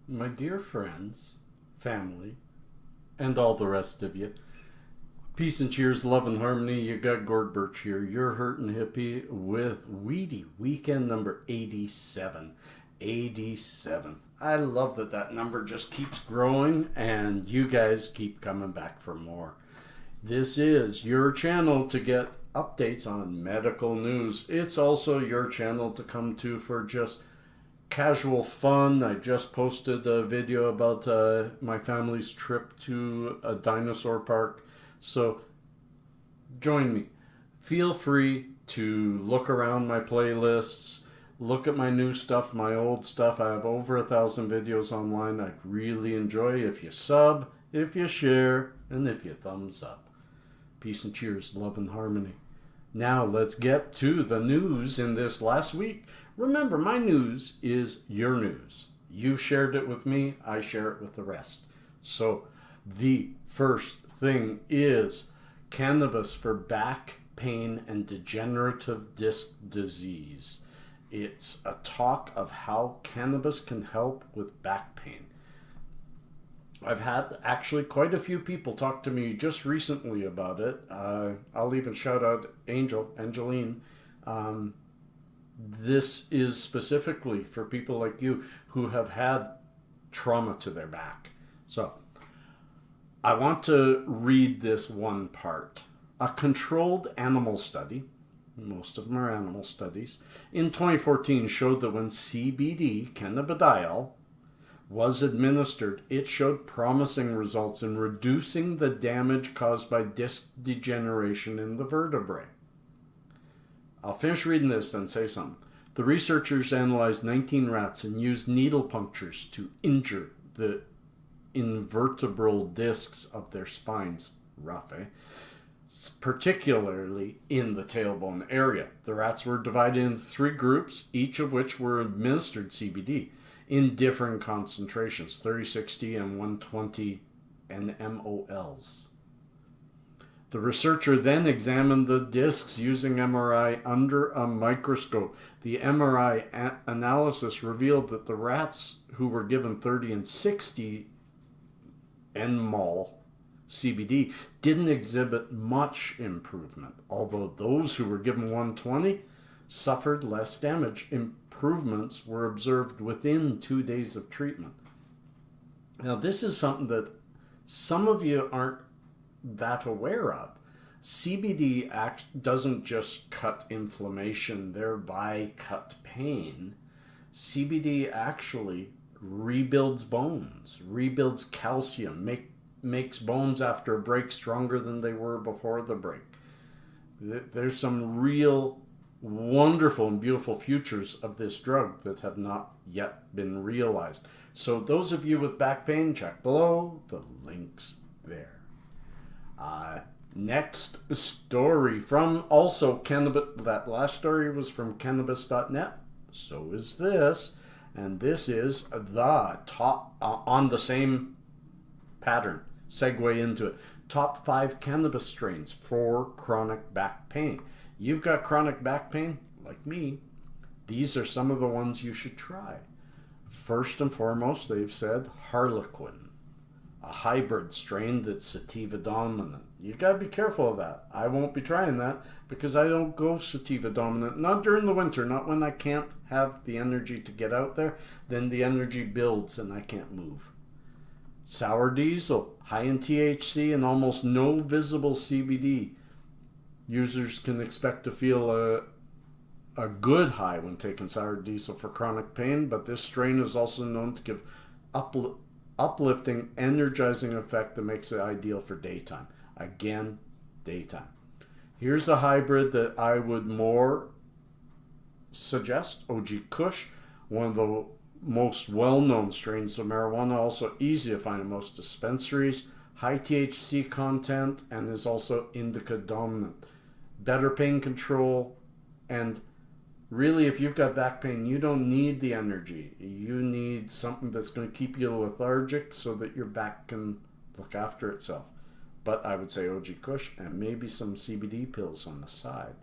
my dear friends, family, and all the rest of you. Peace and cheers, love and harmony. You got Gord Birch here, your hurtin' hippie with Weedy Weekend number 87. 87. I love that number just keeps growing and you guys keep coming back for more. This is your channel to get updates on medical news. It's also your channel to come to for just casual fun. I just posted a video about my family's trip to a dinosaur park. So join me. Feel free to look around my playlists, look at my new stuff, my old stuff. I have over 1,000 videos online. I really enjoy if you sub, if you share, and if you thumbs up. Peace and cheers, love and harmony. Now let's get to the news in this last week. Remember, my news is your news. You've shared it with me, I share it with the rest. So the first thing is cannabis for back pain and degenerative disc disease. It's a talk of how cannabis can help with back pain. I've had actually quite a few people talk to me just recently about it. I'll even shout out Angeline. This is specifically for people like you who have had trauma to their back. So I want to read this one part. A controlled animal study, most of them are animal studies, in 2014 showed that when CBD, cannabidiol, was administered, it showed promising results in reducing the damage caused by disc degeneration in the vertebrae. I'll finish reading this and say something. The researchers analyzed 19 rats and used needle punctures to injure the invertebral discs of their spines. Rough, eh? Particularly in the tailbone area. The rats were divided into 3 groups, each of which were administered CBD in different concentrations, 30, 60, and 120 nMOLs. The researcher then examined the discs using MRI under a microscope. The MRI analysis revealed that the rats who were given 30 and 60 nmol CBD didn't exhibit much improvement, although those who were given 120 suffered less damage. Improvements were observed within 2 days of treatment. Now, this is something that some of you aren't that aware of. CBD doesn't just cut inflammation, thereby cut pain. CBD actually rebuilds bones, rebuilds calcium, makes bones after a break stronger than they were before the break. There's some real wonderful and beautiful futures of this drug that have not yet been realized. So those of you with back pain, check below, the link's there. Next story from also Cannabis. That last story was from cannabis.net. So is this. And this is the top, on the same pattern, segue into it. Top 5 cannabis strains for chronic back pain. You've got chronic back pain, like me. These are some of the ones you should try. First and foremost, they've said Harlequin, a hybrid strain that's sativa dominant. You got to be careful of that. I won't be trying that because I don't go sativa dominant. Not during the winter, not when I can't have the energy to get out there. Then the energy builds and I can't move. Sour diesel, high in THC and almost no visible CBD. Users can expect to feel a good high when taking sour diesel for chronic pain, but this strain is also known to give uplifting, energizing effect that makes it ideal for daytime. Again, daytime. Here's a hybrid that I would more suggest, OG Kush, one of the most well-known strains of marijuana, also easy to find in most dispensaries, high THC content, and is also indica dominant. Better pain control, and really if you've got back pain, you don't need the energy. You need something that's going to keep you lethargic so that your back can look after itself. But I would say OG Kush and maybe some CBD pills on the side.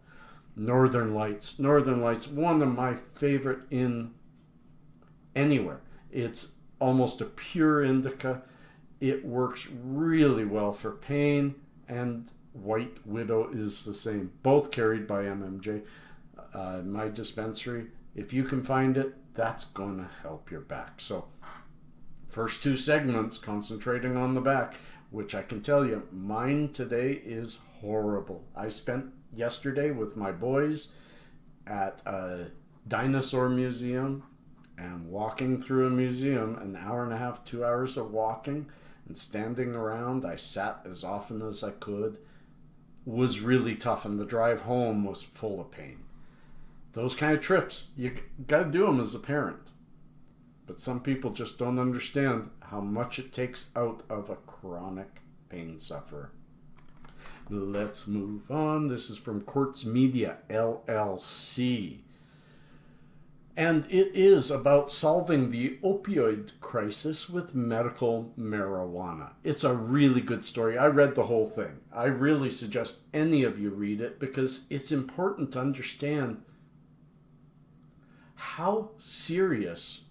Northern Lights, one of my favorite in anywhere. It's almost a pure indica. It works really well for pain, and White Widow is the same. Both carried by MMJ. My dispensary, if you can find it, that's going to help your back. So first two segments concentrating on the back, which I can tell you, mine today is horrible. I spent yesterday with my boys at a dinosaur museum, and walking through a museum, an hour and a half, 2 hours of walking and standing around. I sat as often as I could. Was really tough, and the drive home was full of pain. Those kind of trips, you got to do them as a parent. But some people just don't understand how much it takes out of a chronic pain sufferer. Let's move on. This is from Quartz Media, LLC. And it is about solving the opioid crisis with medical marijuana. It's a really good story. I read the whole thing. I really suggest any of you read it, because it's important to understand how serious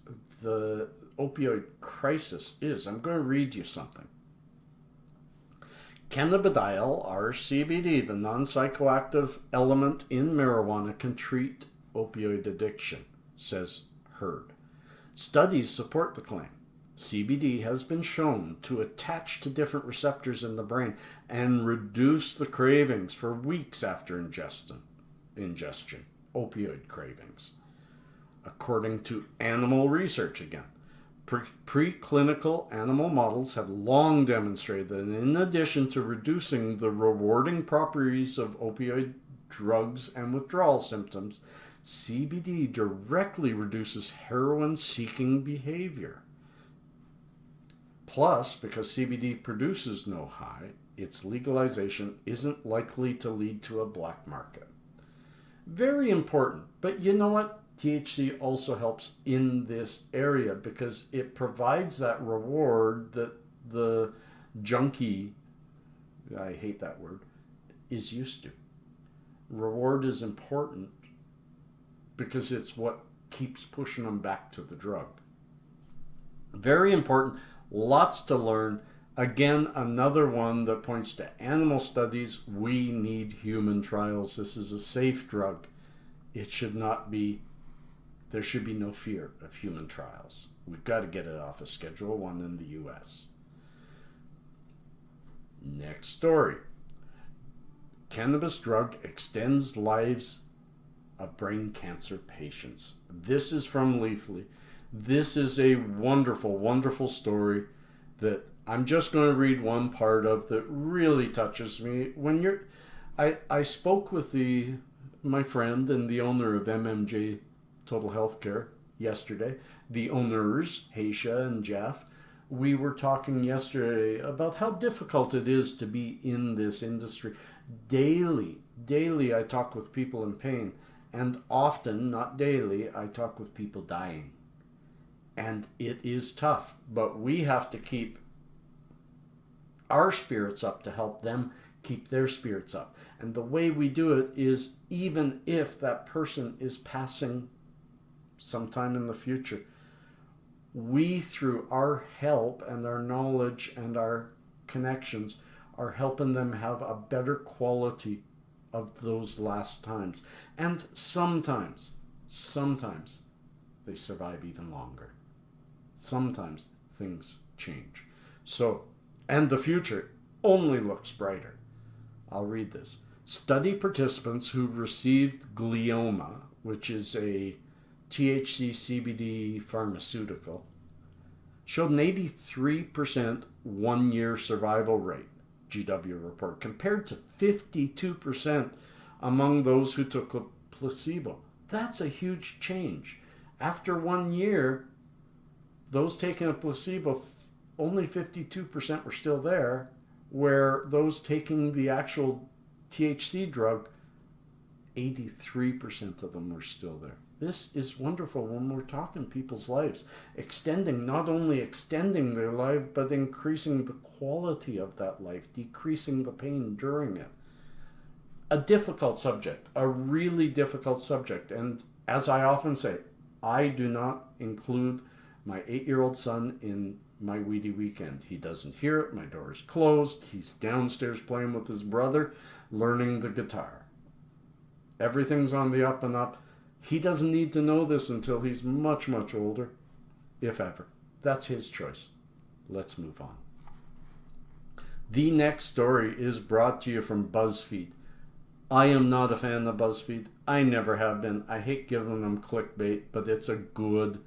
the opioid crisis is. I'm going to read you something. Cannabidiol, or CBD, the non-psychoactive element in marijuana, can treat opioid addiction, says Heard. Studies support the claim. CBD has been shown to attach to different receptors in the brain and reduce the cravings for weeks after ingestion, opioid cravings. According to animal research again, preclinical animal models have long demonstrated that in addition to reducing the rewarding properties of opioid drugs and withdrawal symptoms, CBD directly reduces heroin-seeking behavior. Plus, because CBD produces no high, its legalization isn't likely to lead to a black market. Very important, but you know what? THC also helps in this area because it provides that reward that the junkie, I hate that word, is used to. Reward is important because it's what keeps pushing them back to the drug. Very important, lots to learn. Again, another one that points to animal studies. We need human trials. This is a safe drug. It should not be, there should be no fear of human trials. We've got to get it off of Schedule 1 in the US. Next story. Cannabis drug extends lives of brain cancer patients. This is from Leafly. This is a wonderful, wonderful story that I'm just going to read one part of that really touches me. I spoke with my friend and the owner of MMJ Total Healthcare yesterday. The owners, Haisha and Jeff. We were talking yesterday about how difficult it is to be in this industry. Daily I talk with people in pain, and often, not daily, I talk with people dying. And it is tough, but we have to keep our spirits up to help them keep their spirits up. And the way we do it is, even if that person is passing sometime in the future, we, through our help and our knowledge and our connections, are helping them have a better quality of those last times. And sometimes they survive even longer. Sometimes things change. So, and the future only looks brighter. I'll read this. Study participants who received glioma, which is a THC CBD pharmaceutical, showed an 83% one-year survival rate, GW report, compared to 52% among those who took a placebo. That's a huge change. After 1 year, those taking a placebo, only 52% were still there, where those taking the actual THC drug, 83% of them were still there. This is wonderful when we're talking people's lives. Not only extending their life, but increasing the quality of that life, decreasing the pain during it. A difficult subject, a really difficult subject. And as I often say, I do not include my 8-year-old son in my weedy weekend. He doesn't hear it. My door is closed. He's downstairs playing with his brother, learning the guitar. Everything's on the up and up. He doesn't need to know this until he's much, much older, if ever. That's his choice. Let's move on. The next story is brought to you from BuzzFeed. I am not a fan of BuzzFeed. I never have been. I hate giving them clickbait, but it's a good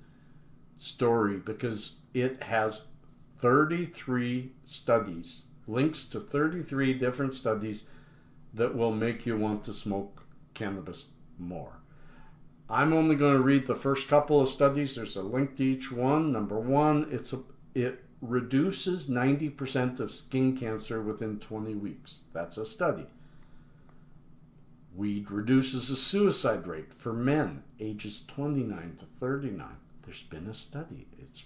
story because it has 33 studies, links to 33 different studies that will make you want to smoke cannabis more. I'm only going to read the first couple of studies. There's a link to each one. Number one, it reduces 90% of skin cancer within 20 weeks. That's a study. Weed reduces the suicide rate for men ages 29 to 39. There's been a study. It's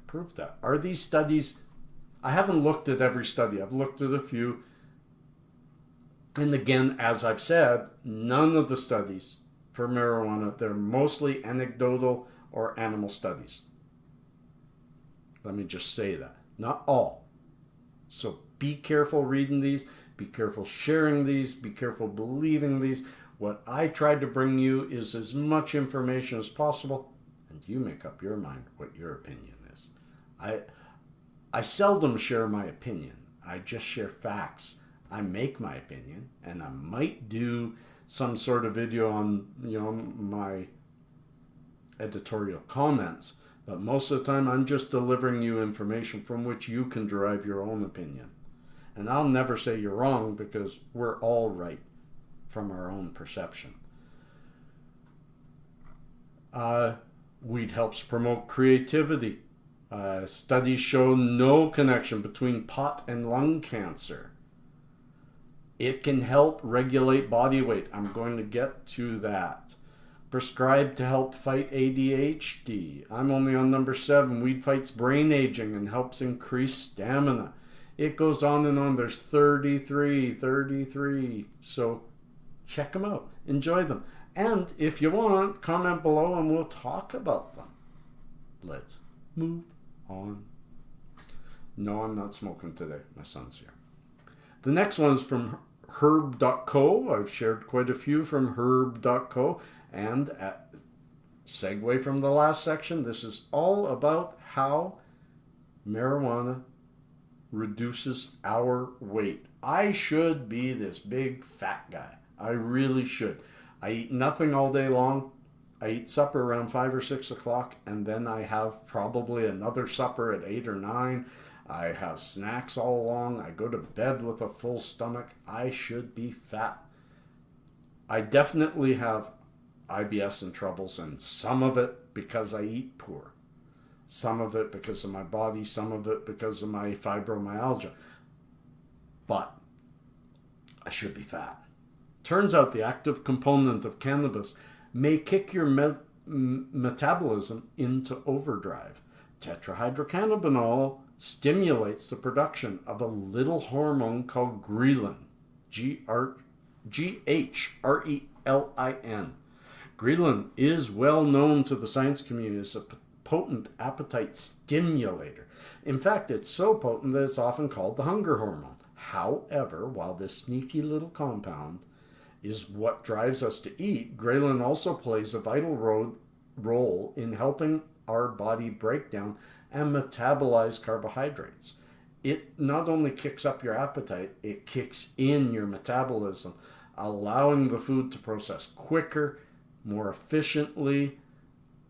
proved that. Are these studies... I haven't looked at every study. I've looked at a few. And again, as I've said, none of the studies for marijuana, they're mostly anecdotal or animal studies. Let me just say that. Not all. So be careful reading these. Be careful sharing these. Be careful believing these. What I tried to bring you is as much information as possible, and you make up your mind what your opinion is. I seldom share my opinion. I just share facts. I make my opinion, and I might do some sort of video on, my editorial comments, but most of the time I'm just delivering you information from which you can derive your own opinion. And I'll never say you're wrong because we're all right from our own perception. Weed helps promote creativity. Studies show no connection between pot and lung cancer. It can help regulate body weight. I'm going to get to that. Prescribed to help fight ADHD. I'm only on number 7. Weed fights brain aging and helps increase stamina. It goes on and on. There's 33. So check them out. Enjoy them. And if you want, comment below and we'll talk about them. Let's move on. No, I'm not smoking today. My son's here. The next one is from herb.co. I've shared quite a few from herb.co. And segue from the last section, this is all about how marijuana reduces our weight. I should be this big fat guy. I really should. I eat nothing all day long. I eat supper around 5 or 6 o'clock, and then I have probably another supper at 8 or 9. I have snacks all along. I go to bed with a full stomach. I should be fat. I definitely have IBS and troubles, and some of it because I eat poor. Some of it because of my body, some of it because of my fibromyalgia. But I should be fat. Turns out the active component of cannabis may kick your metabolism into overdrive. Tetrahydrocannabinol stimulates the production of a little hormone called ghrelin. Ghrelin. Ghrelin is well known to the science community as a potent appetite stimulator. In fact, it's so potent that it's often called the hunger hormone. However, while this sneaky little compound is what drives us to eat, ghrelin also plays a vital role in helping our body break down and metabolize carbohydrates. It not only kicks up your appetite, it kicks in your metabolism, allowing the food to process quicker, more efficiently,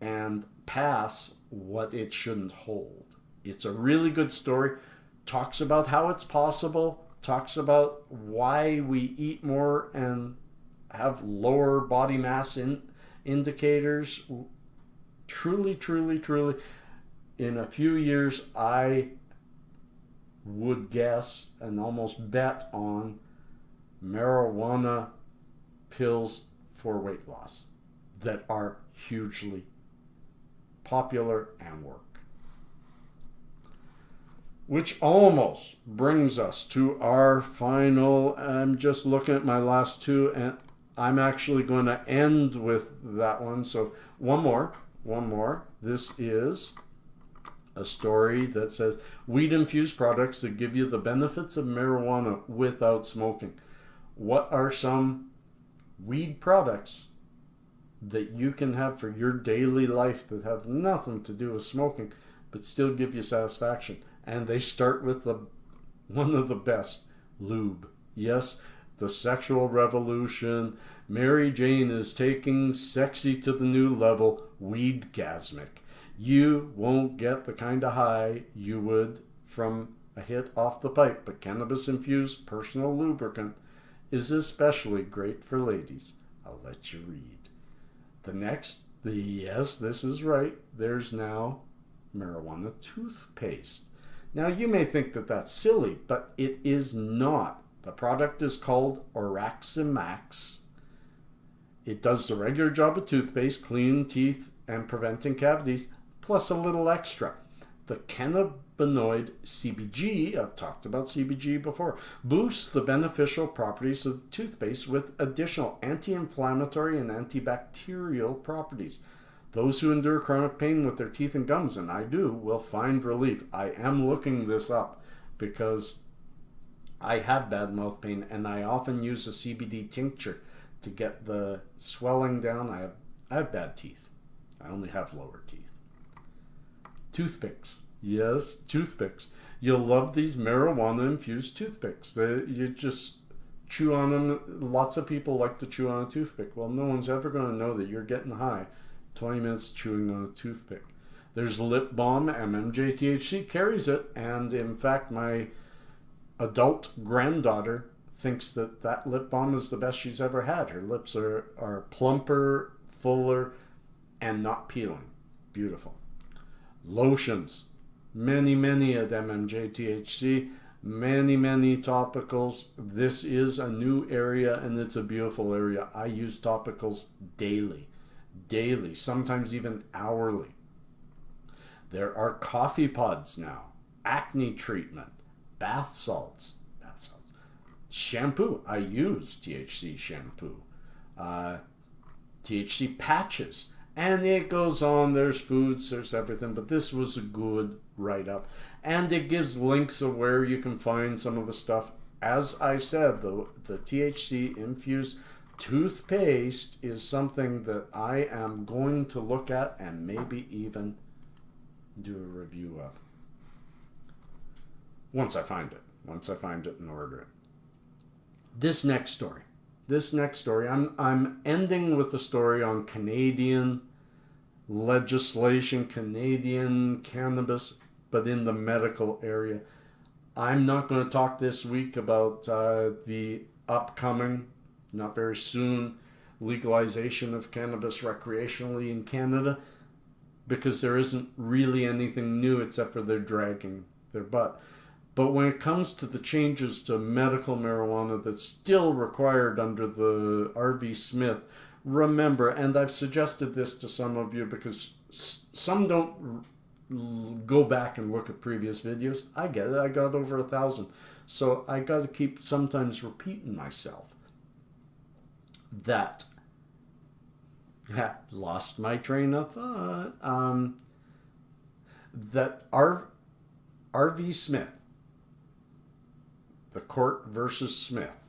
and pass what it shouldn't hold. It's a really good story. Talks about how it's possible, talks about why we eat more and have lower body mass indicators. Truly, in a few years, I would guess and almost bet on marijuana pills for weight loss that are hugely popular and work. Which almost brings us to our final. I'm just looking at my last two, and I'm actually going to end with that one. So one more. This is a story that says weed-infused products that give you the benefits of marijuana without smoking. What are some weed products that you can have for your daily life that have nothing to do with smoking but still give you satisfaction? And they start with one of the best, lube. Yes, the sexual revolution. Mary Jane is taking sexy to the new level, weedgasmic. You won't get the kind of high you would from a hit off the pipe, but cannabis-infused personal lubricant is especially great for ladies. I'll let you read. Yes, this is right, there's now marijuana toothpaste. Now you may think that that's silly, but it is not. The product is called Oraximax. It does the regular job of toothpaste, cleaning teeth and preventing cavities, plus a little extra. The cannabinoid CBG, I've talked about CBG before, boosts the beneficial properties of the toothpaste with additional anti-inflammatory and antibacterial properties. Those who endure chronic pain with their teeth and gums, and I do, will find relief. I am looking this up because I have bad mouth pain, and I often use a CBD tincture to get the swelling down. I have bad teeth. I only have lower teeth. Toothpicks. Yes, toothpicks. You'll love these marijuana-infused toothpicks. You just chew on them. Lots of people like to chew on a toothpick. Well, no one's ever going to know that you're getting high 20 minutes chewing on a toothpick. There's lip balm. MMJ THC carries it. And in fact, my adult granddaughter thinks that lip balm is the best she's ever had. Her lips are plumper, fuller, and not peeling. Beautiful. Lotions. Many at MMJ THC. Many topicals. This is a new area, and it's a beautiful area. I use topicals daily, sometimes even hourly. There are coffee pods now, acne treatment, bath salts, shampoo. I use THC shampoo, THC patches, and it goes on. There's foods, there's everything, but this was a good write-up, and it gives links of where you can find some of the stuff. As I said, the THC infused toothpaste is something that I am going to look at and maybe even do a review of once I find it and order it. This next story, I'm ending with a story on Canadian legislation, Canadian cannabis, but in the medical area. I'm not going to talk this week about the upcoming, not very soon, legalization of cannabis recreationally in Canada, because there isn't really anything new except for they're dragging their butt. But when it comes to the changes to medical marijuana that's still required under the R.V. Smith, remember, and I've suggested this to some of you because some don't go back and look at previous videos. I get it. I got over 1,000. So I got to keep sometimes repeating myself. That lost my train of thought. That R.V. Smith, the court versus Smith,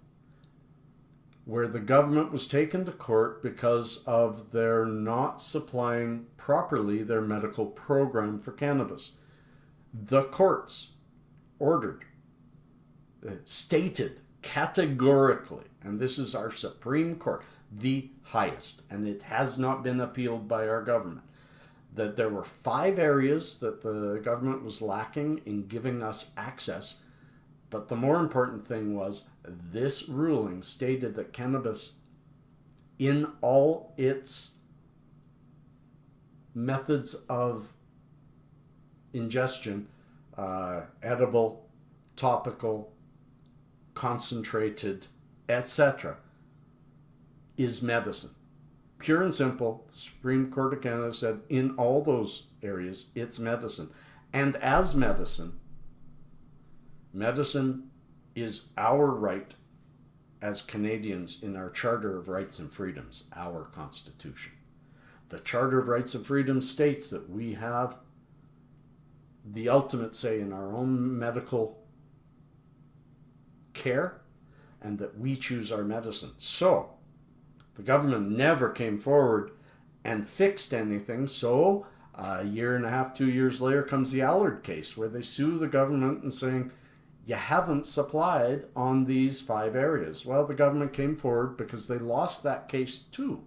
where the government was taken to court because of their not supplying properly their medical program for cannabis. The courts ordered, stated categorically, and this is our Supreme Court, the highest, and it has not been appealed by our government, that there were 5 areas that the government was lacking in giving us access. But the more important thing was this ruling stated that cannabis, in all its methods of ingestion, edible, topical, concentrated, etc., is medicine. Pure and simple, the Supreme Court of Canada said in all those areas, it's medicine. And as medicine is our right as Canadians in our Charter of Rights and Freedoms, our Constitution. The Charter of Rights and Freedoms states that we have the ultimate say in our own medical care, and that we choose our medicine. So the government never came forward and fixed anything. So a year and a half, 2 years later comes the Allard case, where they sue the government and saying, you haven't supplied on these 5 areas. Well, the government came forward because they lost that case too.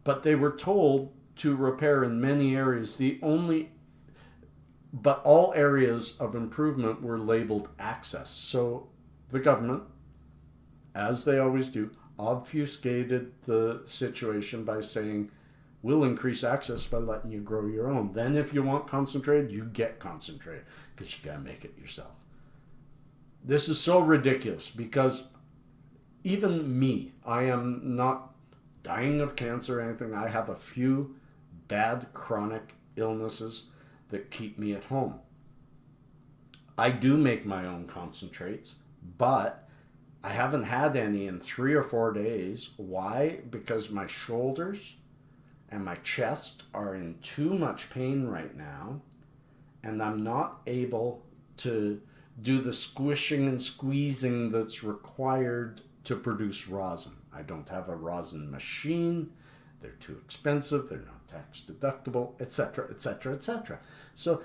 But they were told to repair in many areas. But all areas of improvement were labeled access. So the government, as they always do, obfuscated the situation by saying, we'll increase access by letting you grow your own. Then if you want concentrated, you get concentrated, because you gotta make it yourself. This is so ridiculous, because even me, I am not dying of cancer or anything. I have a few bad chronic illnesses that keep me at home. I do make my own concentrates, but I haven't had any in 3 or 4 days. Why? Because my shoulders and my chest are in too much pain right now, and I'm not able to do the squishing and squeezing that's required to produce rosin. I don't have a rosin machine. They're too expensive. They're not tax deductible, etc., etc., etc. So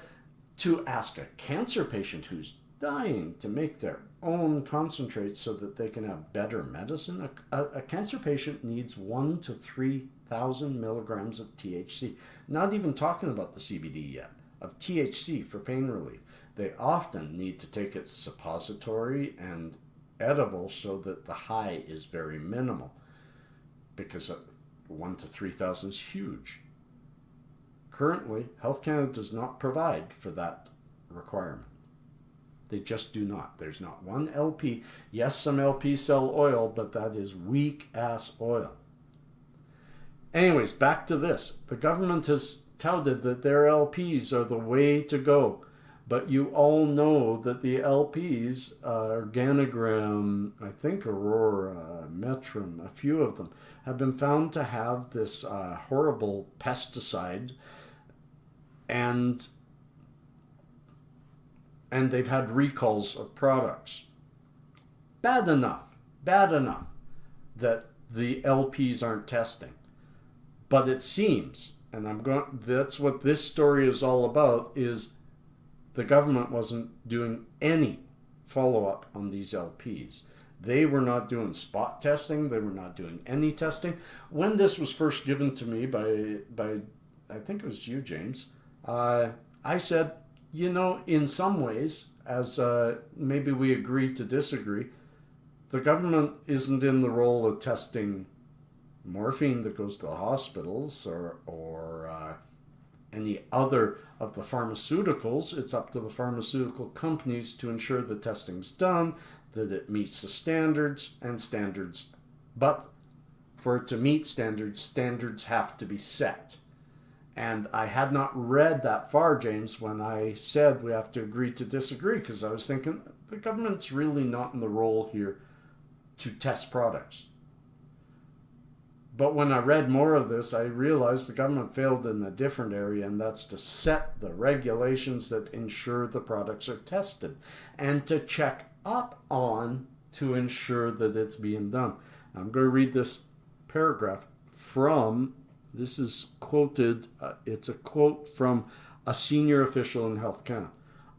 to ask a cancer patient who's dying to make their own concentrates so that they can have better medicine, a cancer patient needs 1,000 to 3,000 milligrams of THC. Not even talking about the CBD yet, of THC for pain relief. They often need to take it suppository and edible so that the high is very minimal, because 1,000 to 3,000 is huge. Currently, Health Canada does not provide for that requirement. They just do not. There's not one LP. Yes, some LPs sell oil, but that is weak-ass oil. Anyways, back to this. The government has touted that their LPs are the way to go. But you all know that the LPs, Organogram, I think Aurora, Metrum, a few of them, have been found to have this horrible pesticide, and they've had recalls of products. Bad enough that the LPs aren't testing. But it seems, and that's what this story is all about, is the government wasn't doing any follow-up on these LPs. They were not doing spot testing. They were not doing any testing. When this was first given to me by I think it was you, James, I said, you know, in some ways, as maybe we agree to disagree, the government isn't in the role of testing morphine that goes to the hospitals or any other of the pharmaceuticals. It's up to the pharmaceutical companies to ensure the testing's done, that it meets the standards. But for it to meet standards, standards have to be set. And I had not read that far, James, when I said we have to agree to disagree, because I was thinking the government's really not in the role here to test products. But when I read more of this, I realized the government failed in a different area, and that's to set the regulations that ensure the products are tested and to check up on to ensure that it's being done. I'm going to read this paragraph from, this is quoted, it's a quote from a senior official in Health Canada.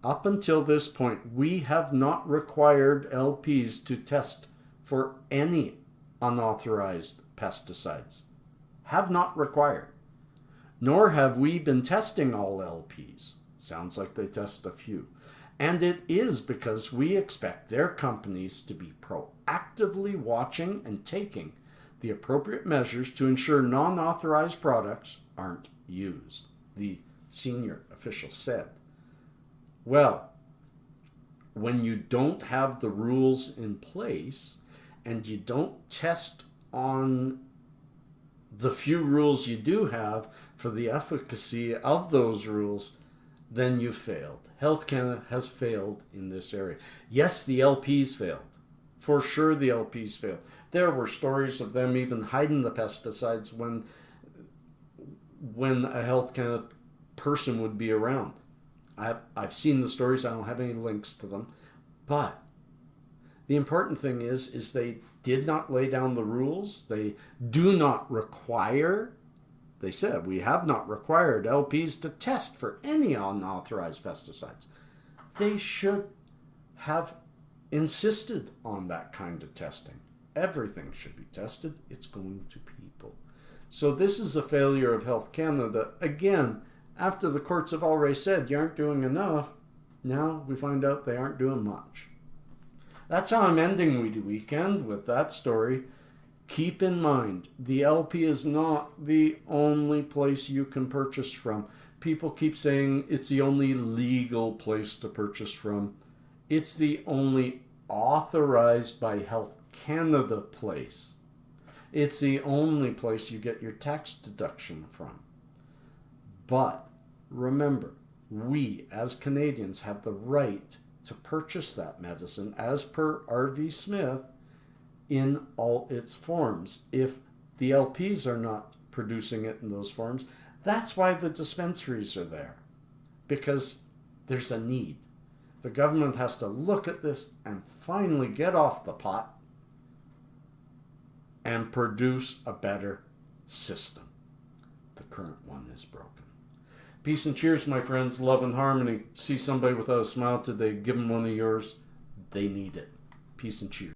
Up until this point, we have not required LPs to test for any unauthorized pesticides. Have not required. Nor have we been testing all LPs. Sounds like they test a few. And it is because we expect their companies to be proactively watching and taking the appropriate measures to ensure non-authorized products aren't used, the senior official said. Well, when you don't have the rules in place and you don't test on the few rules you do have for the efficacy of those rules, then you failed. Health Canada has failed in this area. Yes, the LPs failed. For sure the LPs failed. There were stories of them even hiding the pesticides when a Health Canada person would be around. I've seen the stories. I don't have any links to them. But the important thing is they did not lay down the rules. They do not require, they said, we have not required LPs to test for any unauthorized pesticides. They should have insisted on that kind of testing. Everything should be tested. It's going to people. So this is a failure of Health Canada. Again, after the courts have already said you aren't doing enough, now we find out they aren't doing much. That's how I'm ending Weedy Weekend with that story. Keep in mind, the LP is not the only place you can purchase from. People keep saying it's the only legal place to purchase from. It's the only authorized by Health Canada place. It's the only place you get your tax deduction from. But remember, we as Canadians have the right to purchase that medicine as per R.V. Smith in all its forms. If the LPs are not producing it in those forms, that's why the dispensaries are there, because there's a need. The government has to look at this and finally get off the pot and produce a better system. The current one is broken. Peace and cheers, my friends. Love and harmony. See somebody without a smile today, give them one of yours. They need it. Peace and cheers.